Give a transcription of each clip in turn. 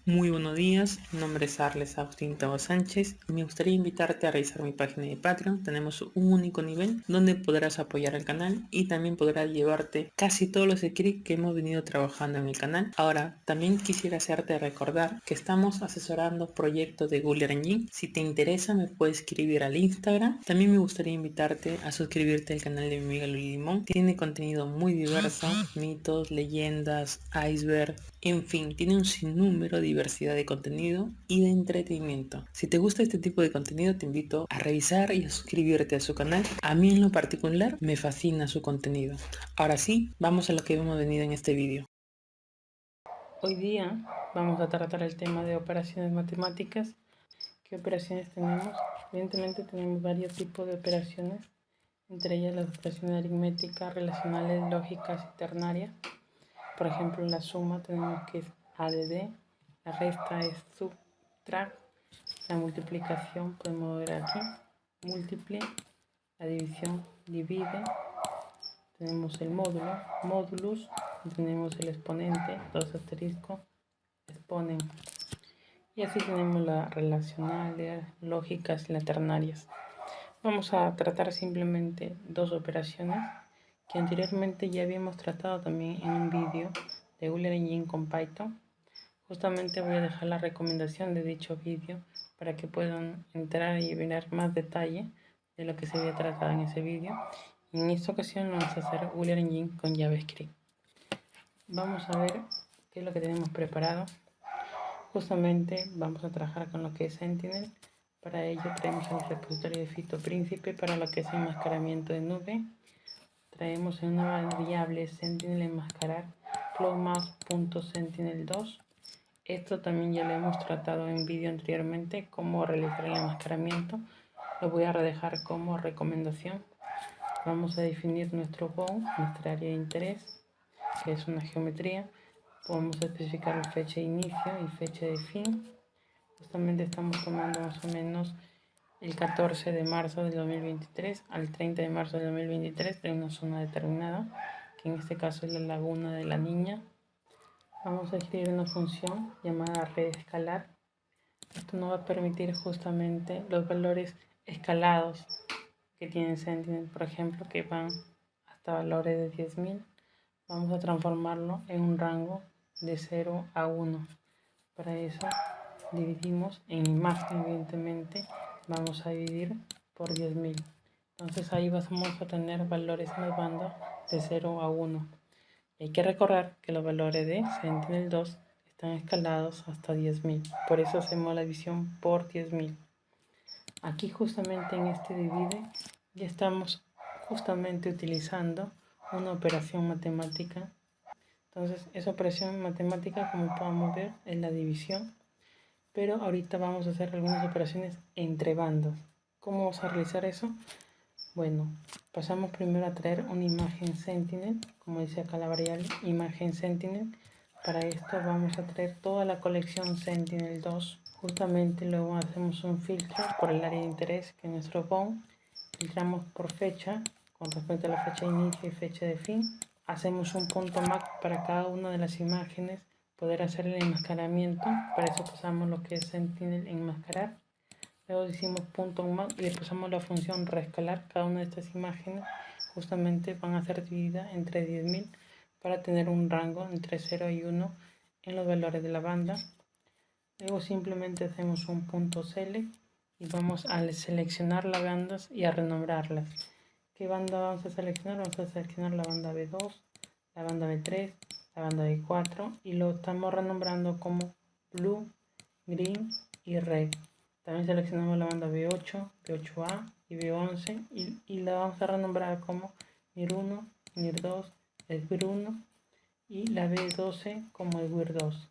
Muy buenos días, mi nombre es Arles Agustín Tabo Sánchez y me gustaría invitarte a revisar mi página de Patreon. Tenemos un único nivel donde podrás apoyar al canal y también podrás llevarte casi todos los scripts que hemos venido trabajando en el canal. Ahora, también quisiera hacerte recordar que estamos asesorando proyectos de Google Engine. Si te interesa, me puedes escribir al Instagram. También me gustaría invitarte a suscribirte al canal de mi amiga Luli Limón. Tiene contenido muy diverso, mitos, leyendas, iceberg, en fin, tiene un sinnúmero de diversidad de contenido y de entretenimiento. Si te gusta este tipo de contenido, te invito a revisar y a suscribirte a su canal. A mí en lo particular me fascina su contenido. Ahora sí, vamos a lo que hemos venido en este vídeo. Hoy día vamos a tratar el tema de operaciones matemáticas. ¿Qué operaciones tenemos? Evidentemente tenemos varios tipos de operaciones, entre ellas las operaciones aritméticas, relacionales, lógicas y ternarias. Por ejemplo, la suma tenemos que es ADD, la resta es subtract, la multiplicación podemos ver aquí, múltiple, la división divide, tenemos el módulo, módulus, tenemos el exponente, dos asteriscos, exponen. Y así tenemos las relacionales, lógicas y las ternarias. Vamos a tratar simplemente dos operaciones que anteriormente ya habíamos tratado también en un vídeo de Google Engine con Python. Justamente voy a dejar la recomendación de dicho vídeo para que puedan entrar y ver más detalle de lo que se había tratado en ese vídeo. Y en esta ocasión vamos a hacer Google Engine con JavaScript. Vamos a ver qué es lo que tenemos preparado. Justamente vamos a trabajar con lo que es Sentinel. Para ello traemos el repositorio de Fito Príncipe para lo que es enmascaramiento de nube. Traemos en una variable Sentinel enmascarar flowmask.sentinel2. Esto también ya lo hemos tratado en vídeo anteriormente, cómo realizar el enmascaramiento. Lo voy a dejar como recomendación. Vamos a definir nuestro bound, nuestra área de interés, que es una geometría. Podemos especificar la fecha de inicio y fecha de fin. Justamente estamos tomando más o menos el 14 de marzo del 2023 al 30 de marzo del 2023 de una zona determinada, que en este caso es la Laguna de la Niña. Vamos a escribir una función llamada red escalar. Esto nos va a permitir justamente los valores escalados que tiene Sentinel, por ejemplo, que van hasta valores de 10.000. Vamos a transformarlo en un rango de 0 a 1. Para eso dividimos en imagen, evidentemente, vamos a dividir por 10.000. Entonces ahí vamos a tener valores en las bandas de 0 a 1. Hay que recordar que los valores de Sentinel-2 están escalados hasta 10.000. Por eso hacemos la división por 10.000. Aquí justamente en este divide ya estamos justamente utilizando una operación matemática. Entonces esa operación matemática, como podemos ver, es la división. Pero ahorita vamos a hacer algunas operaciones entre bandas. ¿Cómo vamos a realizar eso? Bueno, pasamos primero a traer una imagen Sentinel, como dice acá la variable, imagen Sentinel. Para esto vamos a traer toda la colección Sentinel2. Justamente luego hacemos un filtro por el área de interés, que es nuestro bound. Filtramos por fecha, con respecto a la fecha de inicio y fecha de fin. Hacemos un punto MAC para cada una de las imágenes, poder hacer el enmascaramiento. Para eso pasamos lo que es Sentinel enmascarar. Luego decimos punto MAC y le pasamos la función reescalar. Cada una de estas imágenes justamente van a ser divididas entre 10.000 para tener un rango entre 0 y 1 en los valores de la banda. Luego simplemente hacemos un punto select y vamos a seleccionar las bandas y a renombrarlas. ¿Qué banda vamos a seleccionar? Vamos a seleccionar la banda B2, la banda B3, la banda B4 y lo estamos renombrando como blue, green y red. También seleccionamos la banda B8, B8A y B11 y la vamos a renombrar como NIR1, NIR2, SWIR1 y la B12 como SWIR2.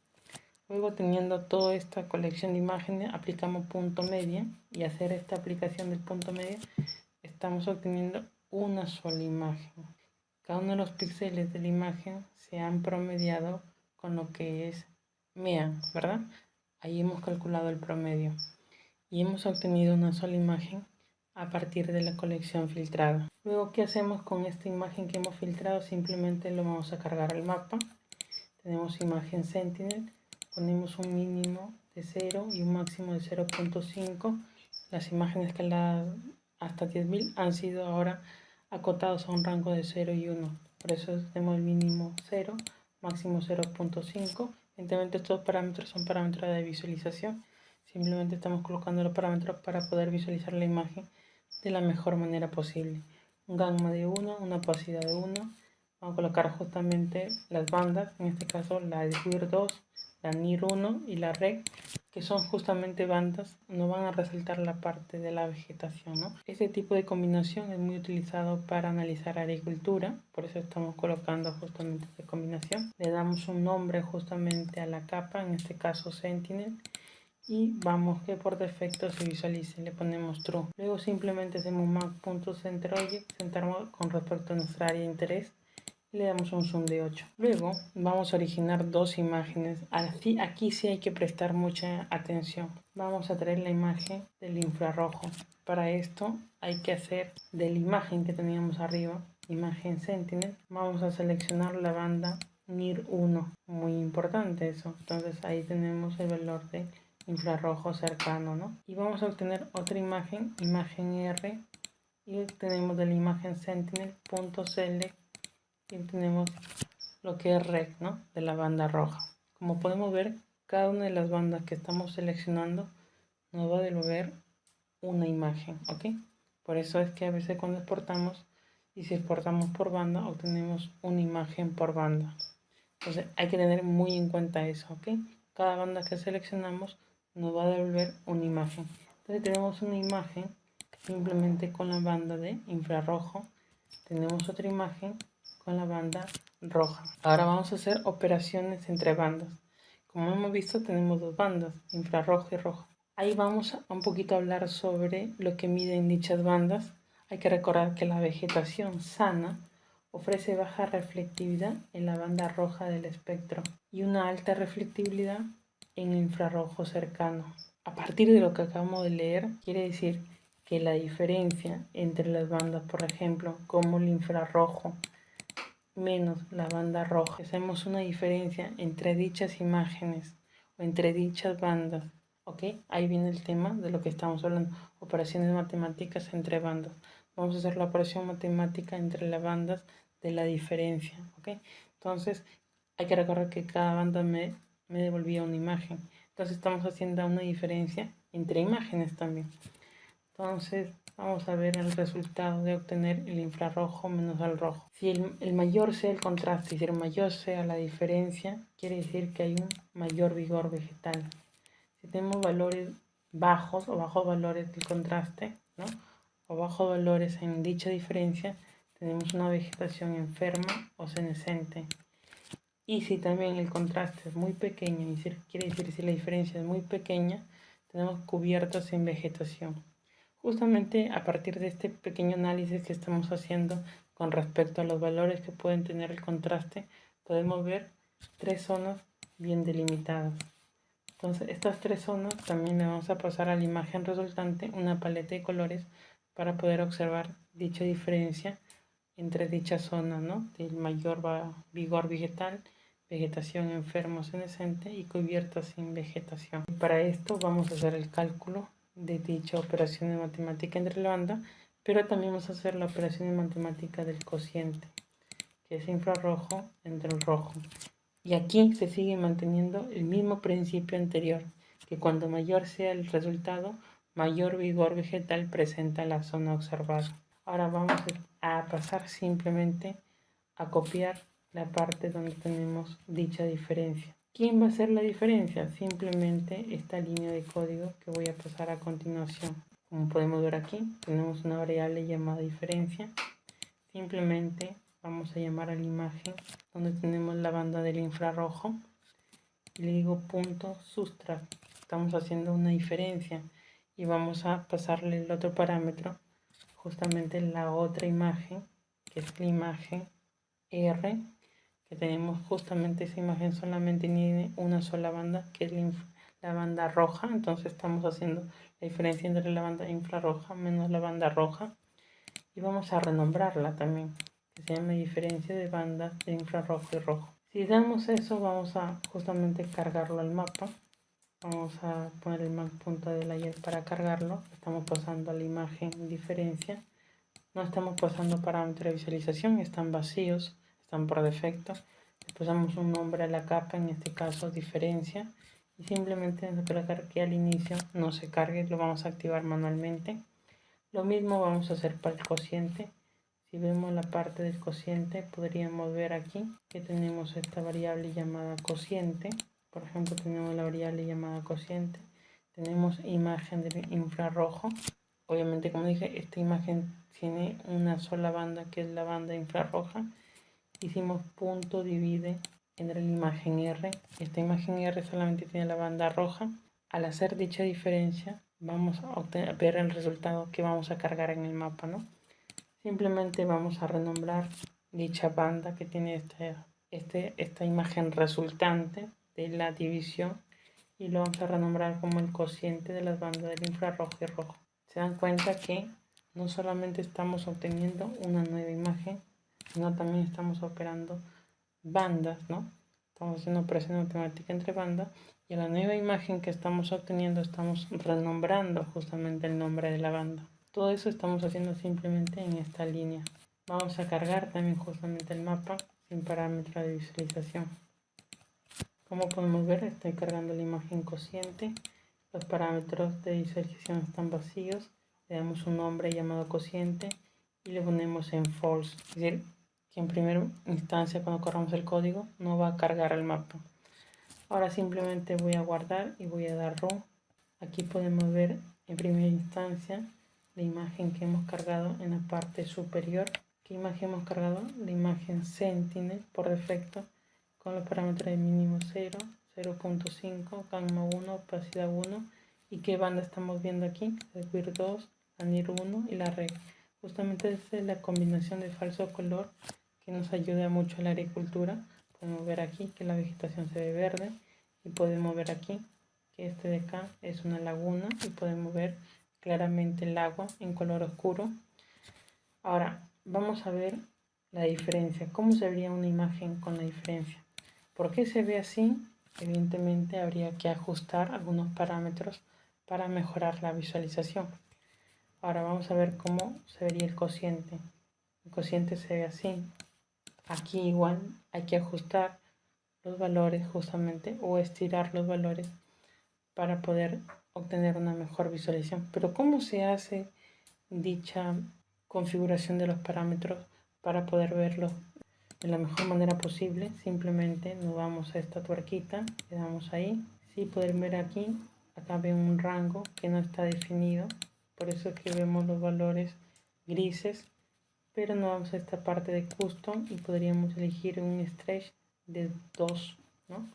Luego, teniendo toda esta colección de imágenes, aplicamos punto media y hacer esta aplicación del punto media estamos obteniendo una sola imagen. Cada uno de los píxeles de la imagen se han promediado con lo que es MEA, ¿verdad? Ahí hemos calculado el promedio y hemos obtenido una sola imagen a partir de la colección filtrada. Luego, ¿qué hacemos con esta imagen que hemos filtrado? Simplemente lo vamos a cargar al mapa. Tenemos imagen Sentinel. ponemos un mínimo de 0 y un máximo de 0.5. Las imágenes que hasta 10.000 han sido ahora acotados a un rango de 0 y 1. Por eso tenemos el mínimo 0, máximo 0.5. Evidentemente estos parámetros son parámetros de visualización. Simplemente estamos colocando los parámetros para poder visualizar la imagen de la mejor manera posible. Un gamma de 1, una opacidad de 1. Vamos a colocar justamente las bandas, en este caso la EDWIR 2, la NIR 1 y la REC, que son justamente bandas, no van a resaltar la parte de la vegetación, ¿no? Este tipo de combinación es muy utilizado para analizar agricultura, por eso estamos colocando justamente esta combinación. Le damos un nombre justamente a la capa, en este caso Sentinel, y vamos que por defecto se visualice, le ponemos true. Luego simplemente hacemos map.centerObject, centramos con respecto a nuestra área de interés, y le damos un zoom de 8. Luego vamos a originar dos imágenes. Aquí sí hay que prestar mucha atención. Vamos a traer la imagen del infrarrojo. Para esto hay que hacer de la imagen que teníamos arriba, imagen Sentinel, vamos a seleccionar la banda NIR 1. Muy importante eso. Entonces ahí tenemos el valor de infrarrojo cercano, ¿no? Y vamos a obtener otra imagen, imagen R, y tenemos de la imagen Sentinel.select y tenemos lo que es REC, ¿no? De la banda roja. Como podemos ver, cada una de las bandas que estamos seleccionando nos va a devolver una imagen, ¿ok? Por eso es que a veces cuando exportamos y si exportamos por banda, obtenemos una imagen por banda. Entonces hay que tener muy en cuenta eso, ¿ok? Cada banda que seleccionamos nos va a devolver una imagen. Entonces tenemos una imagen simplemente con la banda de infrarrojo. Tenemos otra imagen con la banda roja. Ahora vamos a hacer operaciones entre bandas. Como hemos visto, tenemos dos bandas, infrarrojo y rojo. Ahí vamos a un poquito a hablar sobre lo que miden dichas bandas. Hay que recordar que la vegetación sana ofrece baja reflectividad en la banda roja del espectro y una alta reflectividad en el infrarrojo cercano. A partir de lo que acabamos de leer, quiere decir que la diferencia entre las bandas, por ejemplo, como el infrarrojo menos la banda roja, hacemos una diferencia entre dichas imágenes o entre dichas bandas, ¿ok? Ahí viene el tema de lo que estamos hablando, operaciones matemáticas entre bandas. Vamos a hacer la operación matemática entre las bandas de la diferencia, ¿ok? Entonces, hay que recordar que cada banda me devolvía una imagen. Entonces, estamos haciendo una diferencia entre imágenes también. Entonces, vamos a ver el resultado de obtener el infrarrojo menos el rojo. Si el mayor sea el contraste y si el mayor sea la diferencia, quiere decir que hay un mayor vigor vegetal. Si tenemos valores bajos o bajos valores del contraste, ¿no? O bajos valores en dicha diferencia, tenemos una vegetación enferma o senescente. Y si también el contraste es muy pequeño, quiere decir si la diferencia es muy pequeña, tenemos cubiertas sin vegetación. Justamente a partir de este pequeño análisis que estamos haciendo con respecto a los valores que pueden tener el contraste, podemos ver tres zonas bien delimitadas. Entonces, estas tres zonas también le vamos a pasar a la imagen resultante una paleta de colores para poder observar dicha diferencia entre dichas zonas, ¿no? Del mayor vigor vegetal, vegetación enfermo senescente y cubierta sin vegetación. Y para esto vamos a hacer el cálculo de dicha operación de matemática entre la banda, pero también vamos a hacer la operación de matemática del cociente, que es infrarrojo entre el rojo. Y aquí se sigue manteniendo el mismo principio anterior, que cuando mayor sea el resultado, mayor vigor vegetal presenta la zona observada. Ahora vamos a pasar simplemente a copiar la parte donde tenemos dicha diferencia. ¿Quién va a hacer la diferencia? Simplemente esta línea de código que voy a pasar a continuación. Como podemos ver aquí, tenemos una variable llamada diferencia. Simplemente vamos a llamar a la imagen donde tenemos la banda del infrarrojo y le digo punto subtract. Estamos haciendo una diferencia y vamos a pasarle el otro parámetro, justamente la otra imagen, que es la imagen R, que tenemos justamente esa imagen solamente tiene una sola banda, que es la banda roja. Entonces estamos haciendo la diferencia entre la banda infrarroja menos la banda roja y vamos a renombrarla también, que se llama diferencia de bandas de infrarrojo y rojo. Si damos eso, vamos a justamente cargarlo al mapa. Vamos a poner el punto de layer para cargarlo. Estamos pasando a la imagen diferencia. No estamos pasando parámetros de visualización, están vacíos, están por defecto. Le pasamos un nombre a la capa, en este caso diferencia. Y simplemente colocar que al inicio no se cargue, lo vamos a activar manualmente. Lo mismo vamos a hacer para el cociente. Si vemos la parte del cociente, podríamos ver aquí que tenemos esta variable llamada cociente. Por ejemplo, tenemos la variable llamada cociente. Tenemos imagen del infrarrojo. Obviamente, como dije, esta imagen tiene una sola banda, que es la banda infrarroja. Hicimos punto divide entre la imagen R. Esta imagen R solamente tiene la banda roja. Al hacer dicha diferencia, vamos a ver el resultado que vamos a cargar en el mapa, ¿no? Simplemente vamos a renombrar dicha banda que tiene esta imagen resultante de la división y lo vamos a renombrar como el cociente de las bandas del infrarrojo y rojo. Se dan cuenta que no solamente estamos obteniendo una nueva imagen, sino también estamos operando bandas, ¿no? Estamos haciendo operación automática entre bandas y a la nueva imagen que estamos obteniendo estamos renombrando justamente el nombre de la banda. Todo eso estamos haciendo simplemente en esta línea. Vamos a cargar también justamente el mapa sin parámetro de visualización. Como podemos ver, estoy cargando la imagen cociente. Los parámetros de visualización están vacíos. Le damos un nombre llamado cociente y le ponemos en false. Es decir, que en primera instancia cuando corramos el código no va a cargar el mapa. Ahora simplemente voy a guardar y voy a dar run. Aquí podemos ver en primera instancia la imagen que hemos cargado en la parte superior. ¿Qué imagen hemos cargado? La imagen Sentinel por defecto con los parámetros de mínimo 0, 0.5, gamma 1, opacidad 1 y qué banda estamos viendo aquí, el WIR 2, la NIR 1 y la REG. Justamente esta es la combinación de falso color que nos ayuda mucho en la agricultura. Podemos ver aquí que la vegetación se ve verde y podemos ver aquí que este de acá es una laguna y podemos ver claramente el agua en color oscuro. Ahora vamos a ver la diferencia, cómo se vería una imagen con la diferencia. ¿Por qué se ve así? Evidentemente habría que ajustar algunos parámetros para mejorar la visualización. Ahora vamos a ver cómo se vería el cociente. El cociente se ve así. Aquí igual hay que ajustar los valores justamente o estirar los valores para poder obtener una mejor visualización. Pero ¿cómo se hace dicha configuración de los parámetros para poder verlo de la mejor manera posible? Simplemente nos vamos a esta tuerquita, le damos ahí. Si pueden ver aquí, acá ven un rango que no está definido, por eso es que vemos los valores grises, pero nos vamos a esta parte de custom y podríamos elegir un stretch de 2, ¿no?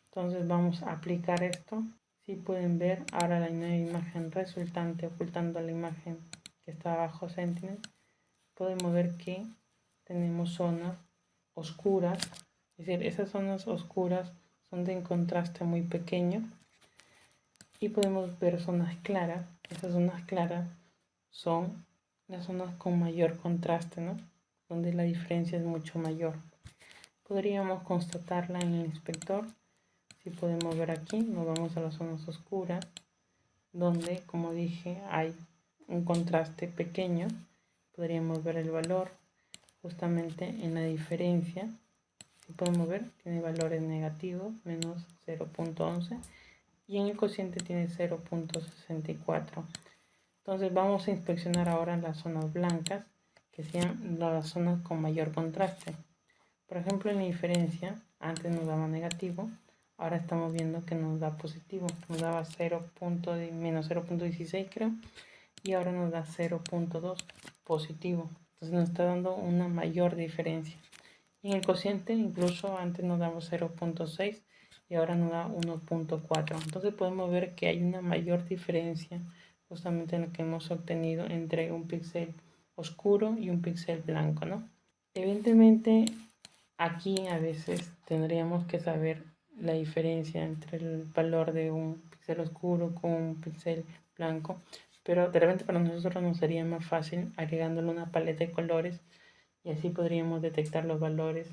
Entonces vamos a aplicar esto. Si pueden ver ahora la nueva imagen resultante ocultando la imagen que está abajo Sentinel, podemos ver que tenemos zonas oscuras, es decir, esas zonas oscuras son de un contraste muy pequeño y podemos ver zonas claras. Esas zonas claras son las zonas con mayor contraste, ¿no? Donde la diferencia es mucho mayor. Podríamos constatarla en el inspector. Si podemos ver aquí, nos vamos a las zonas oscuras, donde, como dije, hay un contraste pequeño. Podríamos ver el valor justamente en la diferencia. Si podemos ver, tiene valores negativos, menos 0.11, y en el cociente tiene 0.64. Entonces vamos a inspeccionar ahora las zonas blancas, que sean las zonas con mayor contraste. Por ejemplo, en la diferencia, antes nos daba negativo, ahora estamos viendo que nos da positivo. Nos daba menos 0.16 creo, y ahora nos da 0.2 positivo. Entonces nos está dando una mayor diferencia. Y en el cociente incluso antes nos daba 0.6 y ahora nos da 1.4. Entonces podemos ver que hay una mayor diferencia justamente en lo que hemos obtenido entre un píxel oscuro y un píxel blanco, ¿no? Evidentemente aquí a veces tendríamos que saber la diferencia entre el valor de un píxel oscuro con un píxel blanco, pero de repente para nosotros nos sería más fácil agregándole una paleta de colores y así podríamos detectar los valores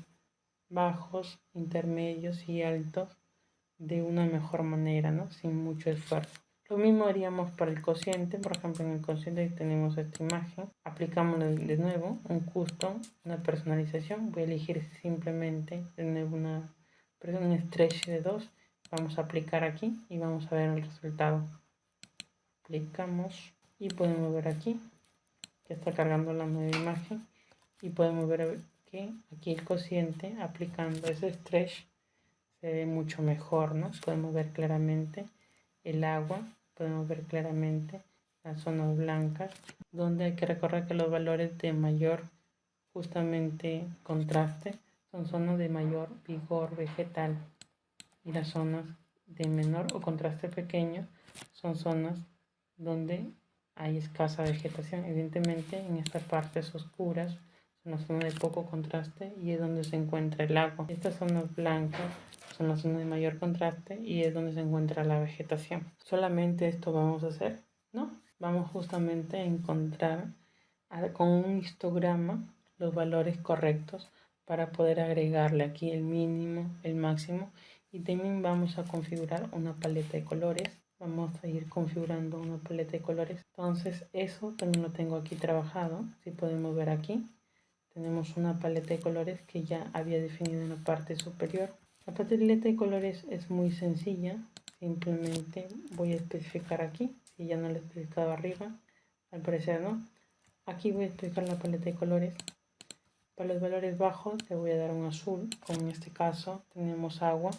bajos, intermedios y altos de una mejor manera, ¿no? Sin mucho esfuerzo. Lo mismo haríamos para el cociente. Por ejemplo, en el cociente tenemos esta imagen. Aplicamos de nuevo un custom, una personalización. Voy a elegir simplemente de nuevo un stretch de 2. Vamos a aplicar aquí y vamos a ver el resultado. Aplicamos y podemos ver aquí que está cargando la nueva imagen y podemos ver que aquí el cociente aplicando ese stretch se ve mucho mejor, ¿no? Podemos ver claramente el agua, podemos ver claramente las zonas blancas, donde hay que recordar que los valores de mayor justamente contraste son zonas de mayor vigor vegetal y las zonas de menor o contraste pequeño son zonas donde hay escasa vegetación. Evidentemente en estas partes oscuras son las zonas de poco contraste y es donde se encuentra el agua. Estas zonas blancas son las zonas de mayor contraste y es donde se encuentra la vegetación. Solamente esto vamos a hacer, ¿no? Vamos justamente a encontrar con un histograma los valores correctos para poder agregarle aquí el mínimo, el máximo, y también vamos a configurar una paleta de colores. Vamos a ir configurando una paleta de colores. Entonces eso también lo tengo aquí trabajado. Si podemos ver aquí, tenemos una paleta de colores que ya había definido en la parte superior. La paleta de colores es muy sencilla. Simplemente voy a especificar aquí, si ya no lo he especificado arriba, al parecer no. Aquí voy a explicar la paleta de colores. Para los valores bajos le voy a dar un azul, como en este caso tenemos agua.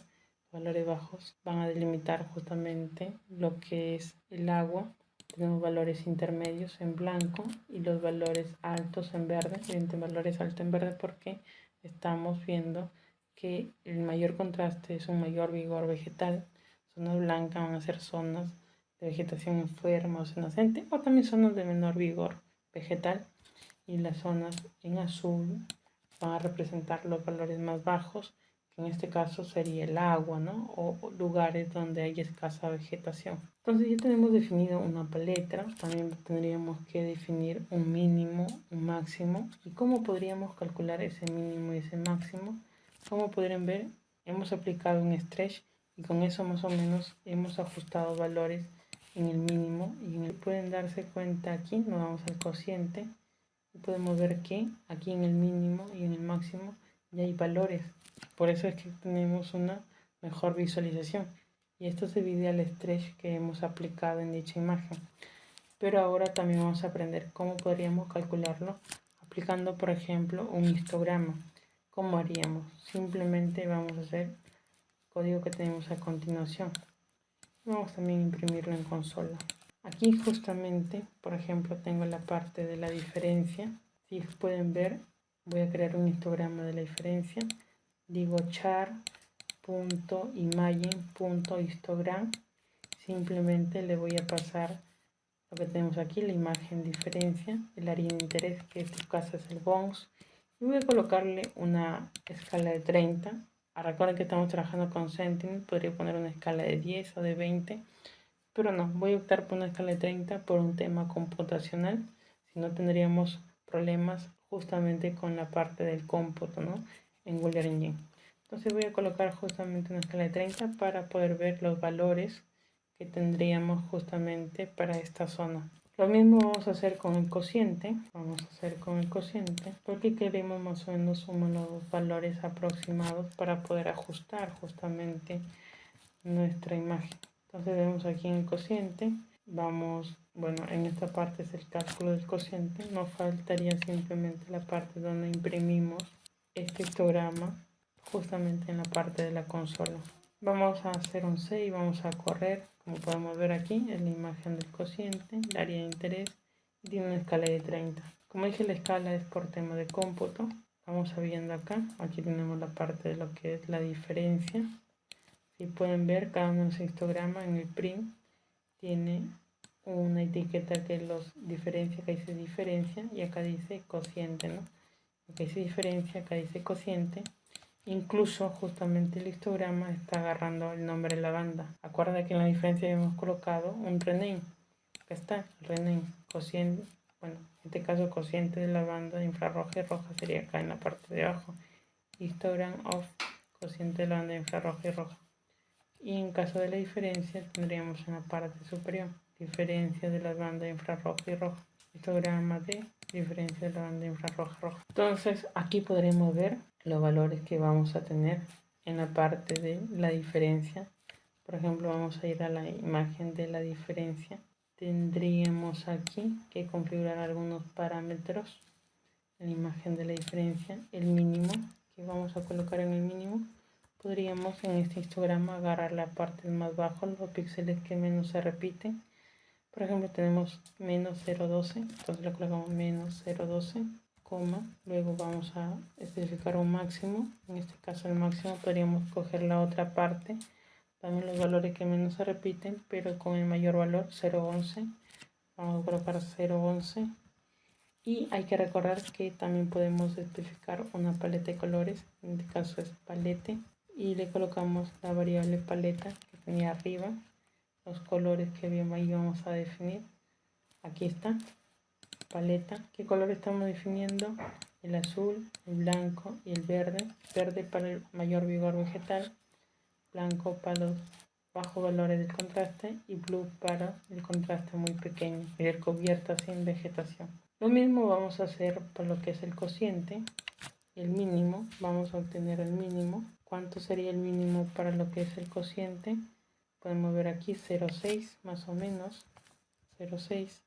Los valores bajos van a delimitar justamente lo que es el agua. Tenemos valores intermedios en blanco y los valores altos en verde. Evidentemente valores altos en verde porque estamos viendo que el mayor contraste es un mayor vigor vegetal. Zonas blancas van a ser zonas de vegetación enferma o senacente, o también zonas de menor vigor vegetal, y las zonas en azul van a representar los valores más bajos, que en este caso sería el agua, ¿no? O lugares donde hay escasa vegetación. Entonces ya tenemos definido una paleta. También tendríamos que definir un mínimo, un máximo. ¿Y cómo podríamos calcular ese mínimo y ese máximo? Como podrán ver, hemos aplicado un stretch y con eso más o menos hemos ajustado valores en el mínimo y en el, pueden darse cuenta aquí, nos vamos al cociente y podemos ver que aquí en el mínimo y en el máximo ya hay valores. Por eso es que tenemos una mejor visualización y esto se divide al stretch que hemos aplicado en dicha imagen. Pero ahora también vamos a aprender cómo podríamos calcularlo aplicando, por ejemplo, un histograma. ¿Cómo haríamos? Simplemente vamos a hacer el código que tenemos a continuación. Vamos también a imprimirlo en consola. Aquí justamente, por ejemplo, tengo la parte de la diferencia. Si pueden ver, voy a crear un histograma de la diferencia. Digo char.imagen.histogram. Simplemente le voy a pasar lo que tenemos aquí, la imagen diferencia, el área de interés, que en este caso es el bounce. Y voy a colocarle una escala de 30. Recuerden que estamos trabajando con Sentinel, podría poner una escala de 10 o de 20. Pero no, voy a optar por una escala de 30 por un tema computacional. Si no tendríamos problemas justamente con la parte del cómputo, ¿no? En Google Engine. Entonces voy a colocar justamente una escala de 30 para poder ver los valores que tendríamos justamente para esta zona. Lo mismo vamos a hacer con el cociente. Vamos a hacer con el cociente porque queremos más o menos los valores aproximados para poder ajustar justamente nuestra imagen. Entonces vemos aquí en el cociente, vamos, bueno, en esta parte es el cálculo del cociente, nos faltaría simplemente la parte donde imprimimos este histograma justamente en la parte de la consola. Vamos a hacer un save y vamos a correr, como podemos ver aquí, es la imagen del cociente, el área de interés, y tiene una escala de 30. Como dije, la escala es por tema de cómputo. Vamos viendo acá, aquí tenemos la parte de lo que es la diferencia. Si pueden ver, cada uno de los histogramas en el print tiene una etiqueta que los diferencia, acá dice diferencia y acá dice cociente, ¿no? Acá dice diferencia, acá dice cociente. Incluso justamente el histograma está agarrando el nombre de la banda. Acuerda que en la diferencia hemos colocado un rename. Acá está el rename, cociente, bueno, en este caso cociente de la banda infrarroja y roja sería acá en la parte de abajo. histogram of cociente de la banda infrarroja y roja. Y en caso de la diferencia tendríamos en la parte superior diferencia de la banda infrarroja y roja, histograma de diferencia de la banda infrarroja y roja. Entonces aquí podremos ver los valores que vamos a tener en la parte de la diferencia. Por ejemplo, vamos a ir a la imagen de la diferencia. Tendríamos aquí que configurar algunos parámetros en la imagen de la diferencia. El mínimo, que vamos a colocar en el mínimo, podríamos en este histograma agarrar la parte más baja, los píxeles que menos se repiten. Por ejemplo, tenemos menos 0,12, entonces le colocamos menos 0,12, luego vamos a especificar un máximo. En este caso el máximo podríamos coger la otra parte, también los valores que menos se repiten, pero con el mayor valor 0,11. Vamos a colocar 0,11. Y hay que recordar que también podemos especificar una paleta de colores, en este caso es palette, y le colocamos la variable paleta que tenía arriba, los colores que ahí vamos a definir. Aquí está, paleta. ¿Qué color estamos definiendo? El azul, el blanco y el verde. Verde para el mayor vigor vegetal, blanco para los bajos valores del contraste y blue para el contraste muy pequeño, ver cubierta sin vegetación. Lo mismo vamos a hacer para lo que es el cociente. El mínimo, vamos a obtener el mínimo. ¿Cuánto sería el mínimo para lo que es el cociente? Podemos ver aquí 0,6 más o menos, 0,6.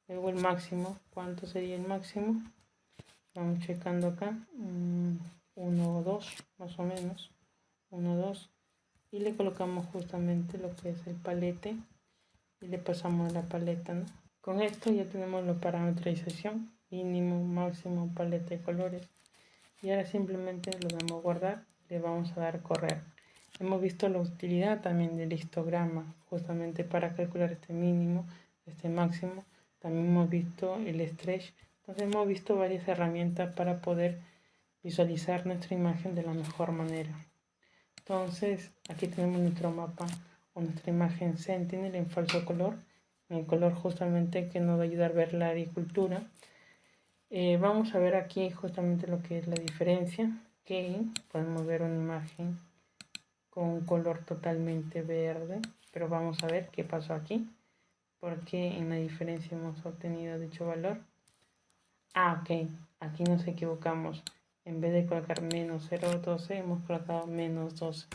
Luego el máximo, ¿cuánto sería el máximo? Vamos checando acá, 1 o 2 más o menos, 1 o 2. Y le colocamos justamente lo que es el palete y le pasamos la paleta, ¿no? Con esto ya tenemos la parametrización, mínimo, máximo, paleta de colores. Y ahora simplemente lo damos a guardar y le vamos a dar correr. Hemos visto la utilidad también del histograma, justamente para calcular este mínimo, este máximo. También hemos visto el stretch. Entonces hemos visto varias herramientas para poder visualizar nuestra imagen de la mejor manera. Entonces aquí tenemos nuestro mapa o nuestra imagen Sentinel en falso color, en el color justamente que nos va a ayudar a ver la agricultura. Vamos a ver aquí justamente lo que es la diferencia, que podemos ver una imagen con un color totalmente verde, pero vamos a ver qué pasó aquí, porque en la diferencia hemos obtenido dicho valor. Ok, aquí nos equivocamos, en vez de colocar menos 0,12 hemos colocado menos 12,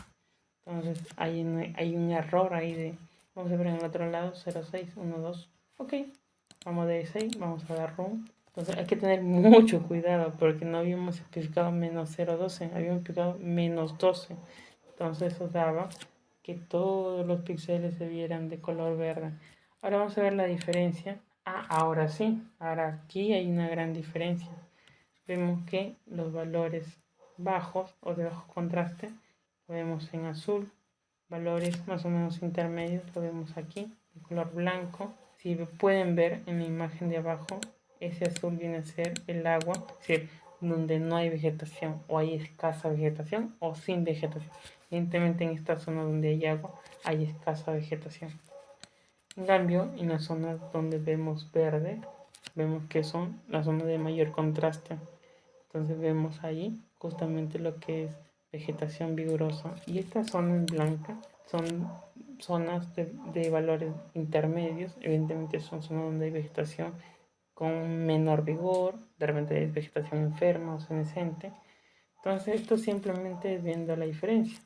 entonces hay un error ahí de, vamos a ver en el otro lado, 0,6, 1, 2, ok, vamos de 6, vamos a dar run. Entonces hay que tener mucho cuidado porque no habíamos especificado menos 0,12, habíamos especificado menos 12. Entonces eso daba que todos los píxeles se vieran de color verde. Ahora vamos a ver la diferencia. Ahora sí, ahora aquí hay una gran diferencia. Vemos que los valores bajos o de bajo contraste lo vemos en azul. Valores más o menos intermedios lo vemos aquí, de color blanco. Si pueden ver en la imagen de abajo, ese azul viene a ser el agua, es decir, donde no hay vegetación o hay escasa vegetación o sin vegetación. Evidentemente en esta zona donde hay agua hay escasa vegetación. En cambio, en las zonas donde vemos verde, vemos que son las zonas de mayor contraste. Entonces vemos ahí justamente lo que es vegetación vigorosa. Y esta zona en blanca son zonas de valores intermedios. Evidentemente son zonas donde hay vegetación con menor vigor, de repente hay vegetación enferma o senescente. Entonces esto simplemente es viendo la diferencia.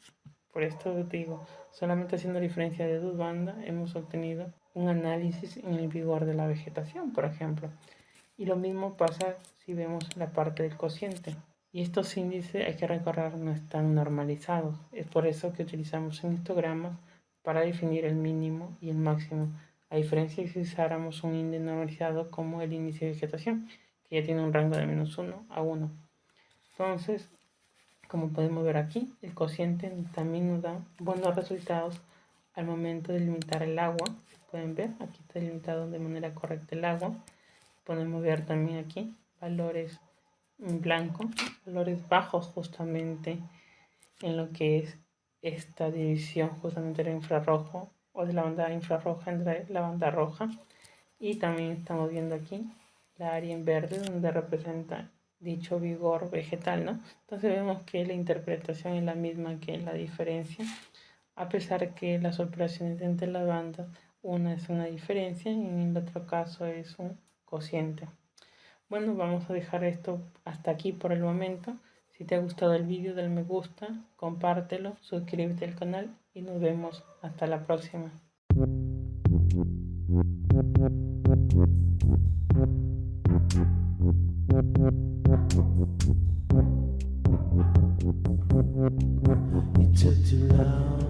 Por esto digo, solamente haciendo diferencia de dos bandas hemos obtenido un análisis en el vigor de la vegetación, por ejemplo. Y lo mismo pasa si vemos la parte del cociente. Y estos índices hay que recordar no están normalizados. Es por eso que utilizamos un histograma para definir el mínimo y el máximo. A diferencia de si usáramos un índice normalizado como el índice de vegetación, que ya tiene un rango de menos 1 a 1. Entonces, como podemos ver aquí, el cociente también nos da buenos resultados al momento de limitar el agua. Pueden ver, aquí está limitado de manera correcta el agua. Podemos ver también aquí valores en blanco, valores bajos justamente en lo que es esta división justamente del infrarrojo o de la banda infrarroja entre la banda roja. Y también estamos viendo aquí la área en verde donde representa dicho vigor vegetal, ¿no? Entonces vemos que la interpretación es la misma que la diferencia, a pesar que las operaciones entre las bandas, una es una diferencia y en el otro caso es un cociente. Bueno, vamos a dejar esto hasta aquí por el momento. Si te ha gustado el vídeo, dale me gusta, compártelo, suscríbete al canal y nos vemos hasta la próxima. It took too long.